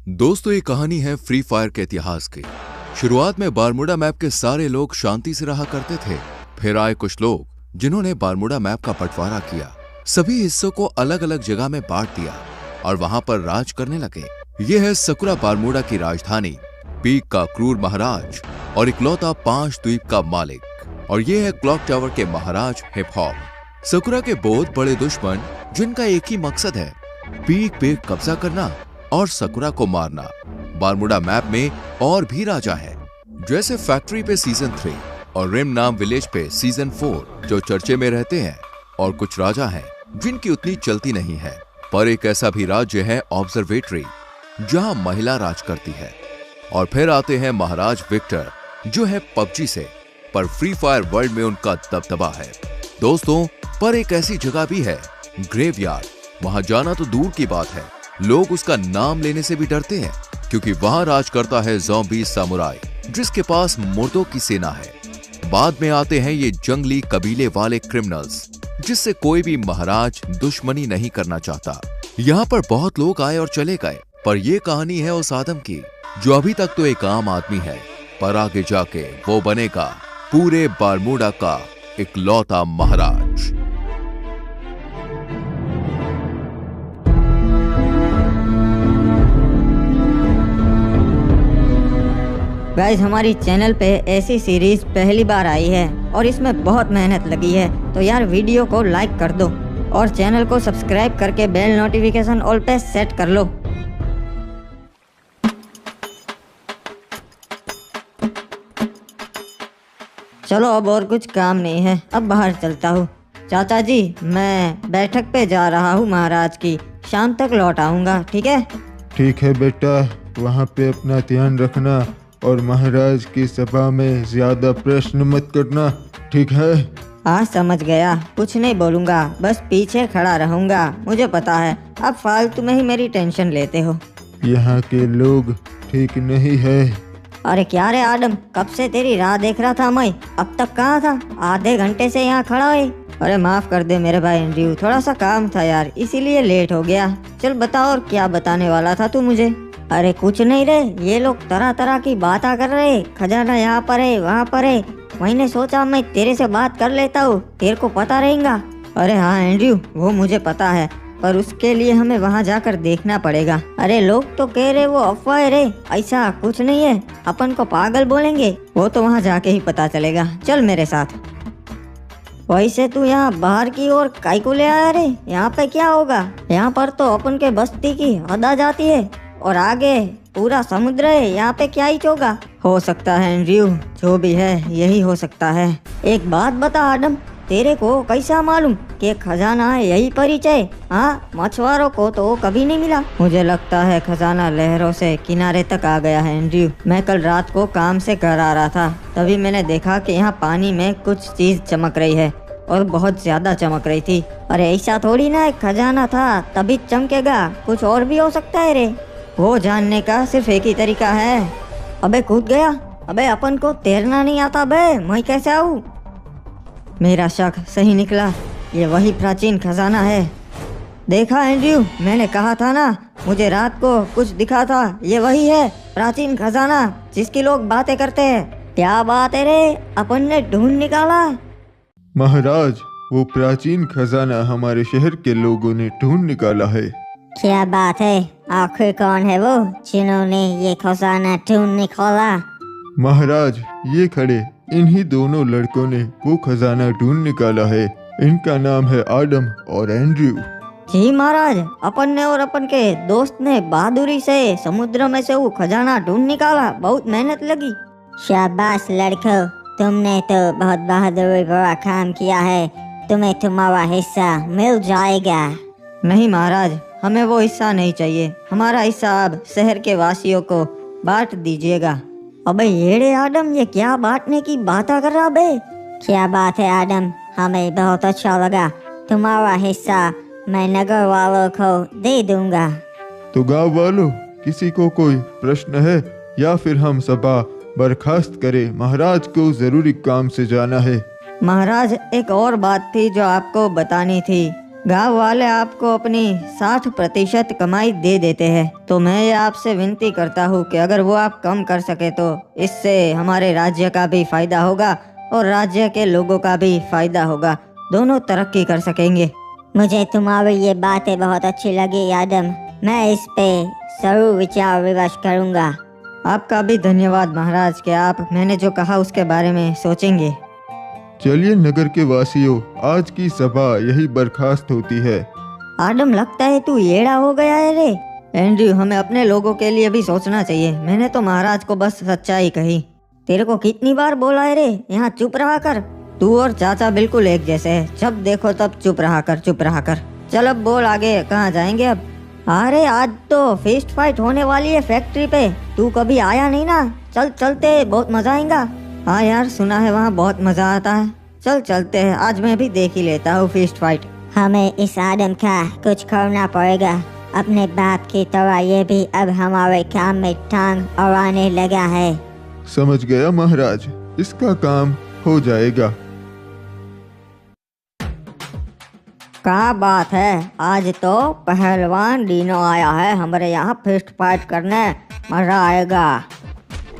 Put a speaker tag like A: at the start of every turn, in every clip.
A: दोस्तों, ये कहानी है फ्री फायर के इतिहास की। शुरुआत में बारमूडा मैप के सारे लोग शांति से रहा करते थे। फिर आए कुछ लोग जिन्होंने बारमूडा मैप का बंटवारा किया, सभी हिस्सों को अलग अलग जगह में बांट दिया और वहां पर राज करने लगे। ये है सकुरा, बारमूडा की राजधानी, पीक का क्रूर महाराज और इकलौता 5 द्वीप का मालिक। और ये है क्लॉक टावर के महाराज हिप हॉप। सकुरा के बहुत बड़े दुश्मन जिनका एक ही मकसद है, पीक पे कब्जा करना और सकुरा को मारना। बारमूडा मैप में और भी राजा है, जैसे फैक्ट्री पे सीजन 3 और रिम नाम विलेज पे सीजन 4 जो चर्चे में रहते हैं। और कुछ राजा हैं जिनकी उतनी चलती नहीं है। पर एक ऐसा भी राज्य है ऑब्जर्वेटरी, जहां महिला राज करती है। और फिर आते हैं महाराज विक्टर, जो है पबजी से, पर फ्री फायर वर्ल्ड में उनका दबदबा है। दोस्तों, पर एक ऐसी जगह भी है, ग्रेवयार्ड। वहां जाना तो दूर की बात है, लोग उसका नाम लेने से भी डरते हैं, क्योंकि वहां राज करता है ज़ॉम्बी सामुराई, जिसके पास मुर्दों की सेना है। बाद में आते हैं ये जंगली कबीले वाले क्रिमिनल्स, जिससे कोई भी महाराज दुश्मनी नहीं करना चाहता। यहाँ पर बहुत लोग आए और चले गए, पर ये कहानी है उस आदम की जो अभी तक तो एक आम आदमी है, पर आगे जाके वो बनेगा पूरे बारमूडा का इकलौता महाराज।
B: गाइस, हमारी चैनल पे ऐसी सीरीज पहली बार आई है और इसमें बहुत मेहनत लगी है, तो यार वीडियो को लाइक कर दो और चैनल को सब्सक्राइब करके बेल नोटिफिकेशन ऑल पे सेट कर लो। चलो, अब और कुछ काम नहीं है, अब बाहर चलता हूँ। चाचा जी, मैं बैठक पे जा रहा हूँ महाराज की, शाम तक लौट आऊँगा, ठीक है?
C: ठीक है बेटा, वहाँ पे अपना ध्यान रखना और महाराज की सभा में ज्यादा प्रश्न मत करना, ठीक है?
B: हाँ, समझ गया, कुछ नहीं बोलूँगा, बस पीछे खड़ा रहूँगा। मुझे पता है अब फालतू में ही मेरी टेंशन लेते हो।
C: यहाँ के लोग ठीक नहीं है।
B: अरे क्या रे आदम, कब से तेरी राह देख रहा था मैं, अब तक कहाँ था? आधे घंटे से यहाँ खड़ा है। अरे माफ कर दे मेरे भाई एंड्रयू, थोड़ा सा काम था यार, इसीलिए लेट हो गया। चल बता, और क्या बताने वाला था तू मुझे? अरे कुछ नहीं रे, ये लोग तरह तरह की बातें कर रहे, खजाना यहाँ पर है वहाँ पर है। मैंने सोचा मैं तेरे से बात कर लेता हूँ, तेरे को पता रहेगा। अरे हाँ एंड्रयू, वो मुझे पता है, पर उसके लिए हमें वहाँ जाकर देखना पड़ेगा। अरे लोग तो कह रहे वो अफवाह है रे, ऐसा कुछ नहीं है, अपन को पागल बोलेंगे, वो तो वहाँ जाके ही पता चलेगा। चल मेरे साथ। वैसे तू यहाँ बाहर की ओर काहे को ले आया रे? यहाँ पे क्या होगा? यहाँ पर तो अपन के बस्ती की हद आ जाती है और आगे पूरा समुद्र है, यहाँ पे क्या ही होगा? हो सकता है एंड्रयू, जो भी है यही हो सकता है। एक बात बता आदम, तेरे को कैसा मालूम कि खजाना है यही परिचय? हाँ, मछुआरों को तो कभी नहीं मिला। मुझे लगता है खजाना लहरों से किनारे तक आ गया है एंड्रयू। मैं कल रात को काम से घर आ रहा था, तभी मैंने देखा कि यहाँ पानी में कुछ चीज चमक रही है और बहुत ज्यादा चमक रही थी। अरे ऐसा थोड़ी ना एक खजाना था तभी चमकेगा, कुछ और भी हो सकता है रे। वो जानने का सिर्फ एक ही तरीका है। अबे कूद गया। अबे अपन को तैरना नहीं आता बे, मैं कैसे आऊँ? मेरा शक सही निकला, ये वही प्राचीन खजाना है। देखा एंड्रयू, मैंने कहा था ना, मुझे रात को कुछ दिखा था, ये वही है प्राचीन खजाना जिसकी लोग बातें करते हैं। क्या बात है रे, अपन ने ढूंढ निकाला।
C: महाराज, वो प्राचीन खजाना हमारे शहर के लोगों ने ढूंढ निकाला है।
D: क्या बात है? आखिर कौन है वो जिन्होंने ये खजाना ढूंढ निकाला?
C: महाराज, ये खड़े इन्हीं दोनों लड़कों ने वो खजाना ढूंढ निकाला है। इनका नाम है आदम और एंड्रयू।
B: जी महाराज, अपन ने और अपन के दोस्त ने बहादुरी से समुद्र में से वो खजाना ढूंढ निकाला, बहुत मेहनत लगी।
D: शाबाश लड़कों, तुमने तो बहुत बहादुरी भरा काम किया है, तुम्हें तुम्हारा हिस्सा मिल जाएगा।
B: नहीं महाराज, हमें वो हिस्सा नहीं चाहिए, हमारा हिस्सा अब शहर के वासियों को बांट दीजिएगा। अबे येड़े आदम, ये क्या बांटने की बात कर रहा बे?
D: क्या बात है आदम, हमें बहुत अच्छा लगा, तुम्हारा हिस्सा मैं नगर वालों को दे दूंगा।
C: तो गांव वालों, किसी को कोई प्रश्न है या फिर हम सभा बर्खास्त करें? महाराज को जरूरी काम से जाना है।
B: महाराज, एक और बात थी जो आपको बतानी थी। गांव वाले आपको अपनी 60% कमाई दे देते हैं, तो मैं ये आपसे विनती करता हूँ कि अगर वो आप कम कर सके तो इससे हमारे राज्य का भी फायदा होगा और राज्य के लोगों का भी फायदा होगा, दोनों तरक्की कर सकेंगे।
D: मुझे तुम्हारी ये बातें बहुत अच्छी लगी आदम, मैं इस पे जरूर विचार विमर्श करूँगा।
B: आपका भी धन्यवाद महाराज कि आप मैंने जो कहा उसके बारे में सोचेंगे।
C: चलिए नगर के वासियों, आज की सभा यही बर्खास्त होती है।
B: आदम, लगता है तू येड़ा हो गया है रे। एंड्रयू, हमें अपने लोगों के लिए भी सोचना चाहिए। मैंने तो महाराज को बस सच्चाई कही। तेरे को कितनी बार बोला है रे, यहाँ चुप रहा कर। तू और चाचा बिल्कुल एक जैसे है, जब देखो तब चुप रहा कर, चुप रहा कर। चल अब बोल आगे, कहाँ जाएंगे अब? अरे आज तो फिस्ट फाइट होने वाली है फैक्ट्री पे, तू कभी आया नहीं ना। चल चलते, बहुत मजा आएगा। हाँ यार, सुना है वहाँ बहुत मजा आता है। चल चलते हैं, आज मैं भी देख ही लेता हूँ फिस्ट फाइट।
D: हमें इस आदम का कुछ करना पड़ेगा। अपने बाप की तरह ये भी अब हमारे काम में टांग अड़ाने लगा है।
C: समझ गया महाराज, इसका काम हो जाएगा।
B: क्या बात है, आज तो पहलवान डीनो आया है हमारे यहाँ फिस्ट फाइट करने, मजा आएगा।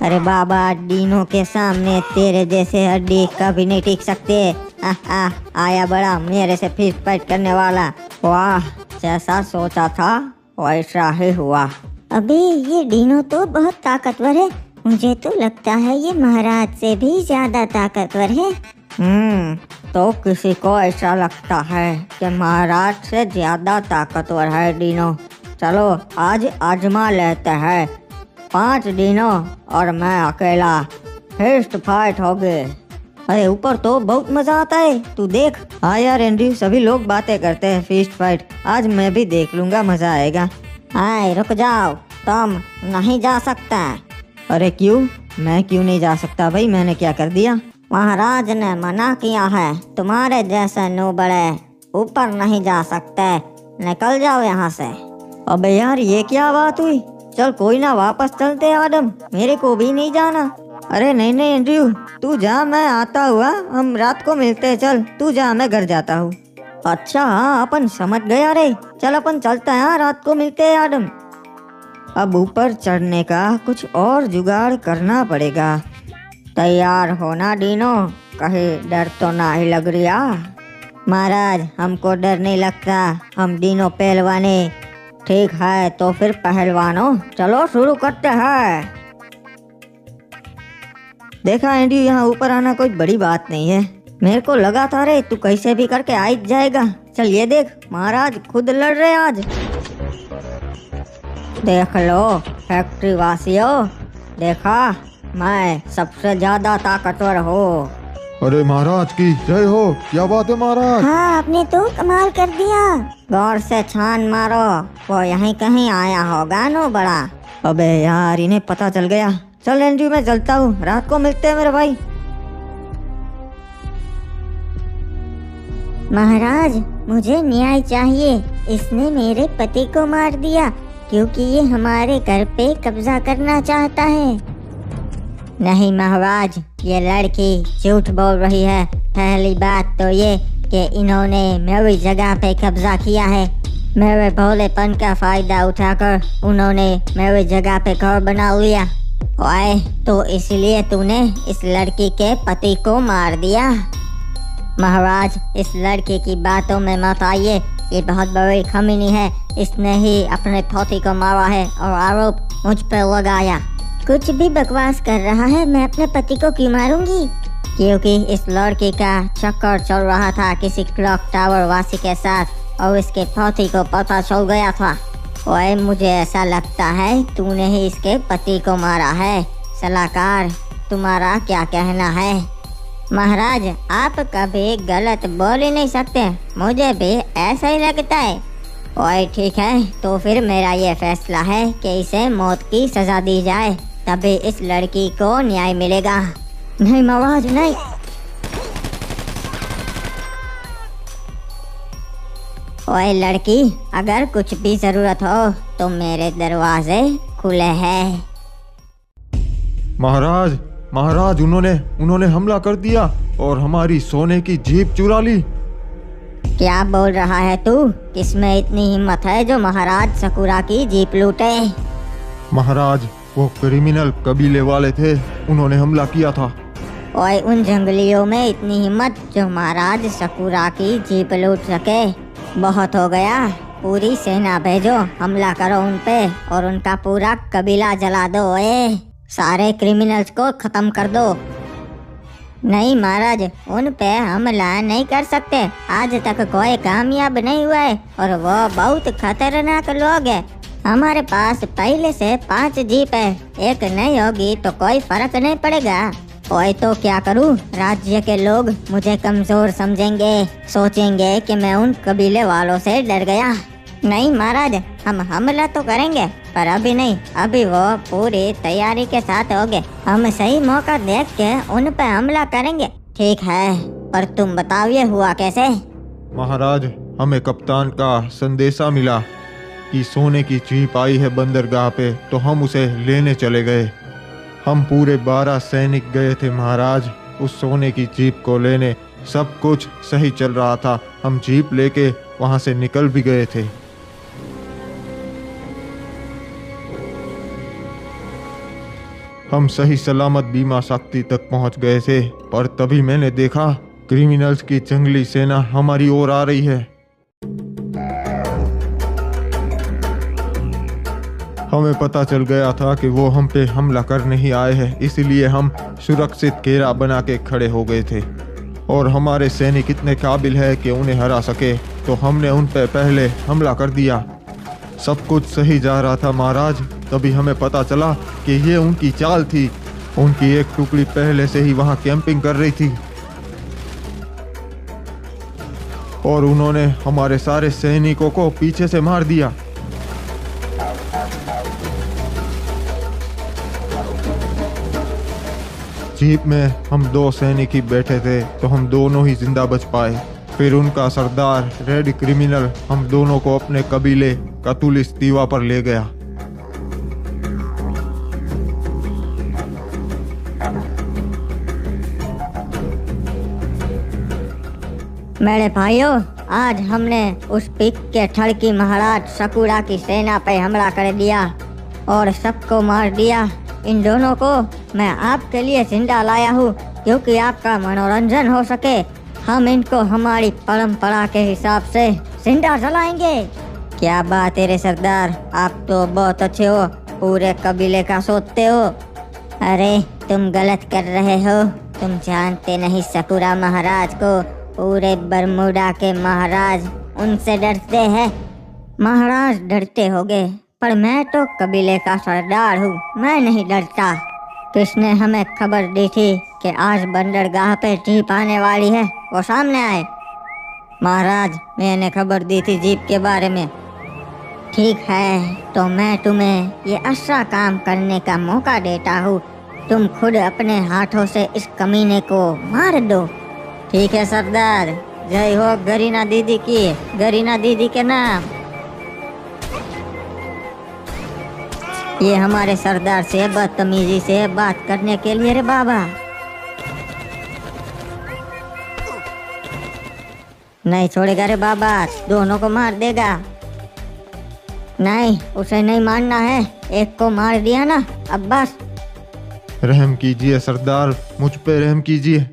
D: अरे बाबा, डीनो के सामने तेरे जैसे हड्डी कभी नहीं टिक सकते।
B: आया बड़ा मेरे से फिस्ट फाइट करने वाला। वाह, जैसा सोचा था वैसा ही हुआ।
D: अभी ये डीनो तो बहुत ताकतवर है, मुझे तो लगता है ये महाराज से भी ज्यादा ताकतवर है।
B: तो किसी को ऐसा लगता है कि महाराज से ज्यादा ताकतवर है डीनो। चलो आज आजमा लेते हैं, 5 डीनो और मैं अकेला, फिस्ट फाइट हो गए। अरे ऊपर तो बहुत मजा आता है, तू देख। हाँ यार एंड्रयू, सभी लोग बातें करते हैं फिस्ट फाइट, आज मैं भी देख लूंगा, मजा आएगा।
D: हाय रुक जाओ, तुम नहीं जा सकता।
B: अरे क्यों? मैं क्यों नहीं जा सकता भाई, मैंने क्या कर दिया?
D: महाराज ने मना किया है, तुम्हारे जैसे नूबड़े ऊपर नहीं जा सकते, निकल जाओ यहाँ से।
B: अबे यार, ये क्या बात हुई? चल कोई ना, वापस चलते आदम, मेरे को भी नहीं जाना। अरे नहीं नहीं एंड्रयू, तू जा, मैं आता हुआ, हम रात को मिलते हैं। चल तू जा, मैं घर जाता हूँ। अच्छा हाँ, अपन समझ गया रे, चल अपन चलते हैं, रात को मिलते हैं आदम। अब ऊपर चढ़ने का कुछ और जुगाड़ करना पड़ेगा। तैयार होना डीनो, कहीं डर तो ना ही लग रहा?
D: महाराज, हमको डर नहीं लगता, हम डीनो पहलवाने।
B: ठीक है, तो फिर पहलवानों चलो शुरू करते हैं। देखा एंड्रयू, यहाँ ऊपर आना कोई बड़ी बात नहीं है। मेरे को लगा था रे तू कैसे भी करके आ ही जाएगा। चल ये देख, महाराज खुद लड़ रहे आज। देख लो फैक्ट्री वासियों, देखा मैं सबसे ज्यादा ताकतवर हूँ।
C: अरे महाराज की जय हो, क्या बात है महाराज।
D: हाँ, आपने तो कमाल कर दिया।
B: गौर से छान मारो, वो यहीं कहीं आया होगा नो बड़ा। अबे यार, इन्हें पता चल गया। चल एंड्रयू, मैं चलता हूँ, रात को मिलते हैं मेरे भाई।
D: महाराज, मुझे न्याय चाहिए। इसने मेरे पति को मार दिया क्योंकि ये हमारे घर पे कब्जा करना चाहता है।
B: नहीं महाराज, ये लड़की झूठ बोल रही है। पहली बात तो ये कि इन्होंने मेरी जगह पे कब्जा किया है। मेरे भोलेपन का फायदा उठाकर उन्होंने मेरी जगह पे घर बना लिया। ओए, तो इसलिए तूने इस लड़की के पति को मार दिया? महाराज, इस लड़के की बातों में मत आइए, ये बहुत बड़ी खमीनी है। इसने ही अपने पति को मारा है और आरोप मुझ पर लगाया।
D: कुछ भी बकवास कर रहा है, मैं अपने पति को क्यों मारूंगी?
B: क्योंकि इस लड़के का चक्कर चल रहा था किसी क्लॉक टावर वासी के साथ और इसके पति को पता चल गया था। ओए, मुझे ऐसा लगता है तूने ही इसके पति को मारा है। सलाहकार, तुम्हारा क्या कहना है? महाराज, आप कभी गलत बोल ही नहीं सकते, मुझे भी ऐसा ही लगता है। ओए ठीक है, तो फिर मेरा ये फैसला है कि इसे मौत की सजा दी जाए, तभी इस लड़की को न्याय मिलेगा। नहीं महाराज, नहीं। ओए लड़की, अगर कुछ भी जरूरत हो तो मेरे दरवाजे खुले हैं।
C: महाराज, उन्होंने हमला कर दिया और हमारी सोने की जीप चुरा ली।
D: क्या बोल रहा है तू? किसमें इतनी हिम्मत है जो महाराज सकुरा की जीप लूटे?
C: महाराज, वो क्रिमिनल कबीले वाले थे, उन्होंने हमला किया था।
D: ओए, उन जंगलियों में इतनी हिम्मत जो महाराज सकुरा की जीप लूट सके? बहुत हो गया। पूरी सेना भेजो, हमला करो उन पे और उनका पूरा कबीला जला दो। ओए, सारे क्रिमिनल्स को खत्म कर दो। नहीं महाराज, उन पे हमला नहीं कर सकते। आज तक कोई कामयाब नहीं हुआ है और वो बहुत खतरनाक लोग हैं। हमारे पास पहले से 5 जीप है, एक नहीं होगी तो कोई फर्क नहीं पड़ेगा। ओए, तो क्या करूं? राज्य के लोग मुझे कमजोर समझेंगे, सोचेंगे कि मैं उन कबीले वालों से डर गया। नहीं महाराज, हम हमला तो करेंगे पर अभी नहीं, अभी वो पूरी तैयारी के साथ होंगे। हम सही मौका देख के उन पे हमला करेंगे। ठीक है, पर तुम बताओ ये हुआ कैसे?
C: महाराज, हमें कप्तान का संदेशा मिला कि सोने की जीप आई है बंदरगाह पे, तो हम उसे लेने चले गए। हम पूरे 12 सैनिक गए थे महाराज उस सोने की जीप को लेने। सब कुछ सही चल रहा था, हम जीप लेके वहां से निकल भी गए थे। हम सही सलामत बीमा शक्ति तक पहुंच गए थे, पर तभी मैंने देखा क्रिमिनल्स की जंगली सेना हमारी ओर आ रही है। हमें पता चल गया था कि वो हम पे हमला करने ही आए हैं, इसलिए हम सुरक्षित घेरा बना के खड़े हो गए थे। और हमारे सैनिक इतने काबिल है कि उन्हें हरा सके, तो हमने उन पे पहले हमला कर दिया। सब कुछ सही जा रहा था महाराज, तभी हमें पता चला कि ये उनकी चाल थी। उनकी एक टुकड़ी पहले से ही वहां कैंपिंग कर रही थी और उन्होंने हमारे सारे सैनिकों को पीछे से मार दिया। जीप में हम 2 सैनिक ही बैठे थे, तो हम दोनों ही जिंदा बच पाए। फिर उनका सरदार रेड क्रिमिनल हम दोनों को अपने कबीले कतुलिस दीवा पर ले गया।
D: मेरे भाइयों, आज हमने उस पिक के ठड़की महाराज सकुरा की सेना पे हमला कर दिया और सबको मार दिया। इन दोनों को मैं आपके लिए जिंदा लाया हूँ क्योंकि आपका मनोरंजन हो सके। हम इनको हमारी परंपरा के हिसाब से जिंदा जलाएंगे। क्या बात है रे सरदार, आप तो बहुत अच्छे हो, पूरे कबीले का सोचते हो। अरे तुम गलत कर रहे हो, तुम जानते नहीं सकुरा महाराज को पूरे बरमूडा के महाराज उनसे डरते हैं। महाराज डरते होगे, पर मैं तो कबीले का सरदार हूँ, मैं नहीं डरता। किसने हमें खबर दी थी कि आज बंदरगाह पे जीप आने वाली है? वो सामने आए। महाराज, मैंने खबर दी थी जीप के बारे में। ठीक है, तो मैं तुम्हें ये अच्छा काम करने का मौका देता हूँ। तुम खुद अपने हाथों से इस कमीने को मार दो। ठीक है सरदार, जय हो गरीना दीदी की, गरीना दीदी के नाम। ये हमारे सरदार से बदतमीजी से बात करने के लिए रे बाबा। नहीं छोड़ेगा रे बाबा, दोनों को मार देगा। नहीं, उसे नहीं मारना है, एक को मार दिया ना, अब बस।
C: रहम कीजिए सरदार, मुझ पे रहम कीजिए।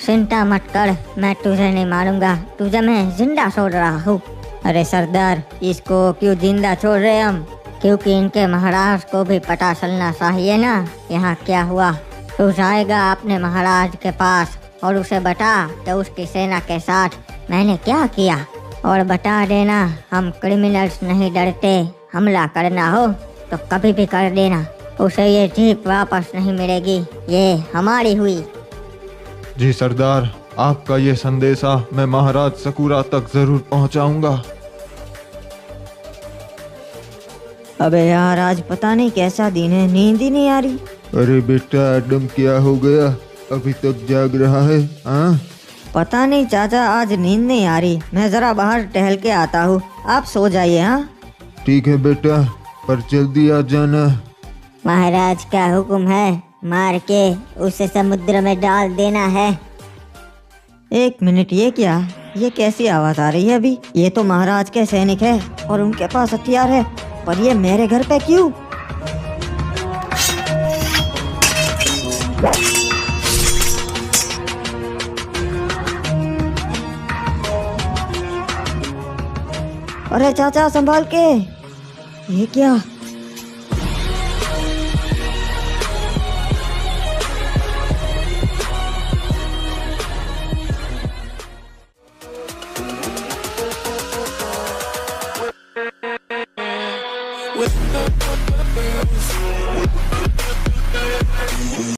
D: चिंता मत कर, मैं तुझे नहीं मारूंगा, तुझे मैं जिंदा छोड़ रहा हूँ।
B: अरे सरदार, इसको क्यों जिंदा छोड़ रहे हम?
D: क्योंकि इनके महाराज को भी पता चलना चाहिए ना यहाँ क्या हुआ। तू जाएगा अपने महाराज के पास और उसे बता कि उसकी सेना के साथ मैंने क्या किया, और बता देना हम क्रिमिनल्स नहीं डरते, हमला करना हो तो कभी भी कर देना, उसे ये जीप वापस नहीं मिलेगी, ये हमारी हुई।
C: जी सरदार, आपका ये संदेशा मैं महाराज सकुरा तक जरूर पहुंचाऊंगा।
B: अबे यार, आज पता नहीं कैसा दिन है, नींद ही नहीं आ रही।
C: अरे बेटा एडम, क्या हो गया? अभी तक जाग रहा है? हाँ,
B: पता नहीं चाचा, आज नींद नहीं आ रही। मैं जरा बाहर टहल के आता हूँ, आप सो जाइए। हाँ
C: ठीक है बेटा, पर जल्दी आ जाना।
D: महाराज का हुक्म है, मार के उसे समुद्र में डाल देना है।
B: एक मिनट, ये क्या? ये कैसी आवाज आ रही है अभी? ये तो महाराज के सैनिक है और उनके पास हथियार है, पर ये मेरे घर पे क्यों? अरे चाचा संभाल के। ये क्या?